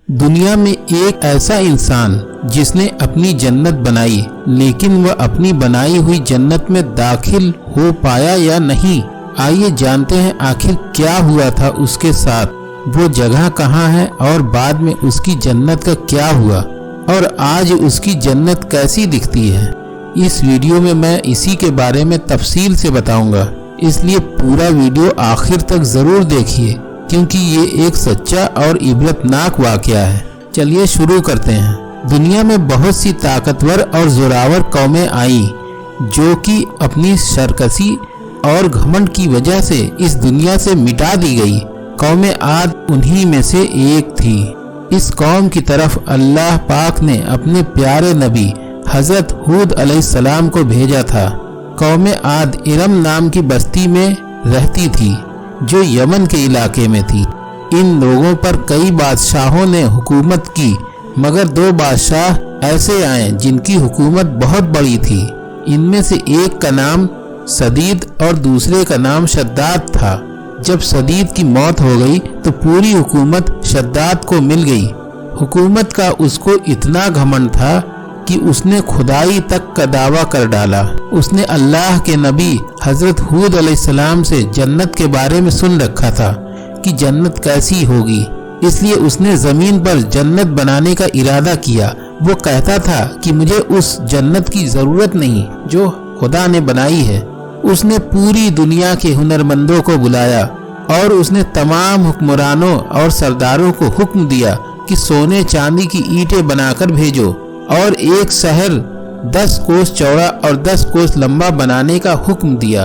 दुनिया में एक ऐसा इंसान जिसने अपनी जन्नत बनाई, लेकिन वह अपनी बनाई हुई जन्नत में दाखिल हो पाया या नहीं। आइए जानते हैं आखिर क्या हुआ था उसके साथ, वो जगह कहाँ है और बाद में उसकी जन्नत का क्या हुआ और आज उसकी जन्नत कैसी दिखती है। इस वीडियो में मैं इसी के बारे में तफसील से बताऊंगा, इसलिए पूरा वीडियो आखिर तक जरूर देखिए क्योंकि ये एक सच्चा और इबरतनाक वाकया है। चलिए शुरू करते हैं। दुनिया में बहुत सी ताकतवर और जोरावर कौमें आई जो कि अपनी सरकशी और घमंड की वजह से इस दुनिया से मिटा दी गई। कौम आद उन्हीं में से एक थी। इस कौम की तरफ अल्लाह पाक ने अपने प्यारे नबी हजरत हूद अलैहिस्सलाम को भेजा था। कौम आद इरम नाम की बस्ती में रहती थी जो यमन के इलाके में थी। इन लोगों पर कई बादशाहों ने हुकूमत की, मगर दो बादशाह ऐसे आए जिनकी हुकूमत बहुत बड़ी थी। इनमें से एक का नाम सदीद और दूसरे का नाम शद्दाद था। जब सदीद की मौत हो गई तो पूरी हुकूमत शद्दाद को मिल गई। हुकूमत का उसको इतना घमंड था कि उसने खुदाई तक का दावा कर डाला। उसने अल्लाह के नबी हजरत हूद अलैहिस्सलाम से जन्नत के बारे में सुन रखा था कि जन्नत कैसी होगी, इसलिए उसने जमीन पर जन्नत बनाने का इरादा किया। वो कहता था कि मुझे उस जन्नत की जरूरत नहीं जो खुदा ने बनाई है। उसने पूरी दुनिया के हुनरमंदों को बुलाया और उसने तमाम हुक्मरानों और सरदारों को हुक्म दिया कि सोने चांदी की ईंटें बनाकर भेजो और एक शहर 10 कोस चौड़ा और 10 कोस लंबा बनाने का हुक्म दिया।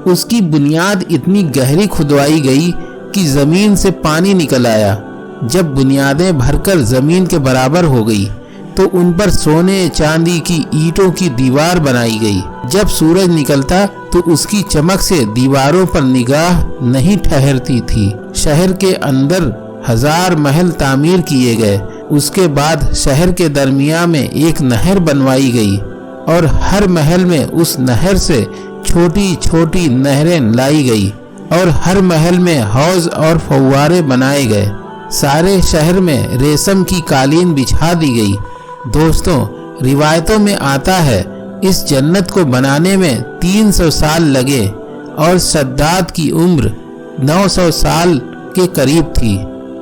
उसकी बुनियाद इतनी गहरी खुदवाई गई कि जमीन से पानी निकल आया। जब बुनियादें भरकर जमीन के बराबर हो गई तो उन पर सोने चांदी की ईंटों की दीवार बनाई गई। जब सूरज निकलता तो उसकी चमक से दीवारों पर निगाह नहीं ठहरती थी। शहर के अंदर 1000 महल तामीर किए गए। उसके बाद शहर के दरमिया में एक नहर बनवाई गई और हर महल में उस नहर से छोटी छोटी नहरें लाई गई और हर महल में हौज और फव्वारे बनाए गए। सारे शहर में रेशम की कालीन बिछा दी गई। दोस्तों, रिवायतों में आता है इस जन्नत को बनाने में 300 साल लगे और शद्दाद की उम्र 900 साल के करीब थी।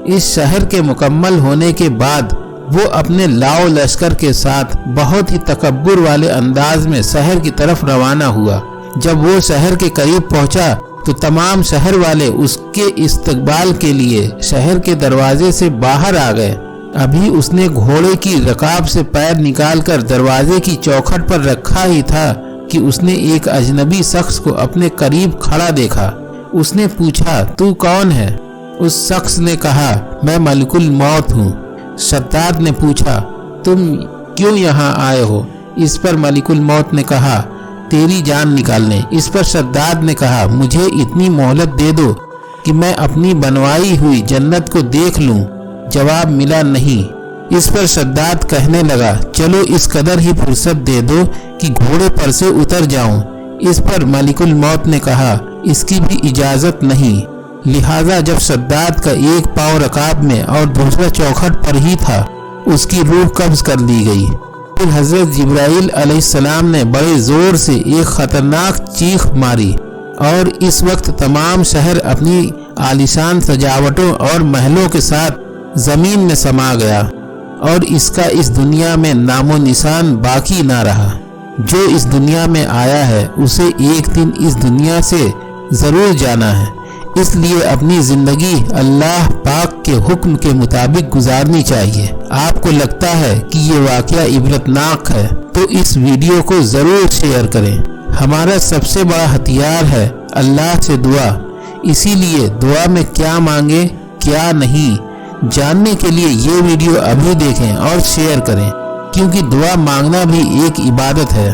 इस शहर के मुकम्मल होने के बाद वो अपने लाओ लश्कर के साथ बहुत ही तकब्बुर वाले अंदाज में शहर की तरफ रवाना हुआ। जब वो शहर के करीब पहुंचा तो तमाम शहर वाले उसके इस्तकबाल के लिए शहर के दरवाजे से बाहर आ गए। अभी उसने घोड़े की रकाब से पैर निकालकर दरवाजे की चौखट पर रखा ही था कि उसने एक अजनबी शख्स को अपने करीब खड़ा देखा। उसने पूछा, तू कौन है? उस शख्स ने कहा, मैं मलिकुल मौत हूँ। शद्दाद ने पूछा, तुम क्यों यहाँ आए हो? इस पर मलिकुल मौत ने कहा, तेरी जान निकालने। इस पर शद्दाद ने कहा, मुझे इतनी मोहलत दे दो कि मैं अपनी बनवाई हुई जन्नत को देख लूं। जवाब मिला नहीं। इस पर शद्दाद कहने लगा, चलो इस कदर ही फुर्सत दे दो कि घोड़े पर से उतर जाऊं। इस पर मलिकुल मौत ने कहा, इसकी भी इजाजत नहीं। लिहाजा जब शद्दाद का एक पांव रकाब में और दूसरा चौखट पर ही था, उसकी रूह कब्ज कर ली गई। फिर हजरत जिब्राइल अलैहिस्सलाम ने बड़े जोर से एक खतरनाक चीख मारी और इस वक्त तमाम शहर अपनी आलीशान सजावटों और महलों के साथ जमीन में समा गया और इसका इस दुनिया में नामो निशान बाकी ना रहा। जो इस दुनिया में आया है उसे एक दिन इस दुनिया से जरूर जाना है, इसलिए अपनी जिंदगी अल्लाह पाक के हुक्म के मुताबिक गुजारनी चाहिए। आपको लगता है कि ये वाकया इबरतनाक है तो इस वीडियो को जरूर शेयर करें। हमारा सबसे बड़ा हथियार है अल्लाह से दुआ, इसीलिए दुआ में क्या मांगे क्या नहीं जानने के लिए ये वीडियो अभी देखें और शेयर करें, क्योंकि दुआ मांगना भी एक इबादत है।